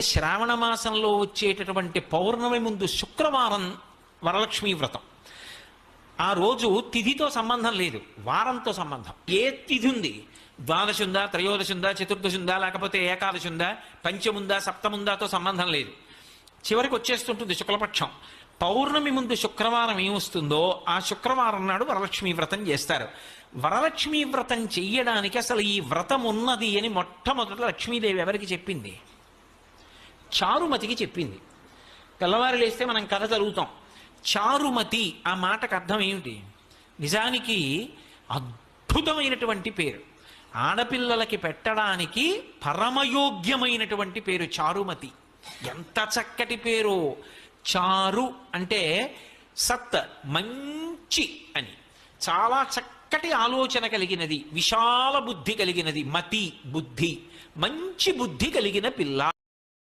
శ్రావణ మాసంలో వచ్చేటటువంటి పౌర్ణమి ముందు శుక్రవారం వరలక్ష్మీ వ్రతం. ఆ రోజు తిథితో సంబంధం లేదు, వారంతో సంబంధం. ఏ తిథి ఉంది, ద్వాదశి ఉందా, త్రయోదశి ఉందా, చతుర్దశి ఉందా, లేకపోతే ఏకాదశి ఉందా, పంచముందా, సప్తముందాతో సంబంధం లేదు. చివరికి వచ్చేస్తుంటుంది శుక్లపక్షం. పౌర్ణమి ముందు శుక్రవారం ఏమొస్తుందో ఆ శుక్రవారం నాడు వరలక్ష్మీ వ్రతం చేస్తారు. వరలక్ష్మీ వ్రతం చెయ్యడానికి అసలు ఈ వ్రతం ఉన్నది అని మొట్టమొదట లక్ష్మీదేవి ఎవరికి చెప్పింది? చారుమతికి చెప్పింది. తెల్లవారు లేస్తే మనం కథ చదువుతాం. చారుమతి ఆ మాటకు అర్థం ఏమిటి? నిజానికి అద్భుతమైనటువంటి పేరు, ఆడపిల్లలకి పెట్టడానికి పరమయోగ్యమైనటువంటి పేరు చారుమతి. ఎంత చక్కటి పేరు! చారు అంటే సత్, మంచి అని. చాలా చక్కటి ఆలోచన కలిగినది, విశాల బుద్ధి కలిగినది. మతి బుద్ధి, మంచి బుద్ధి కలిగిన పిల్ల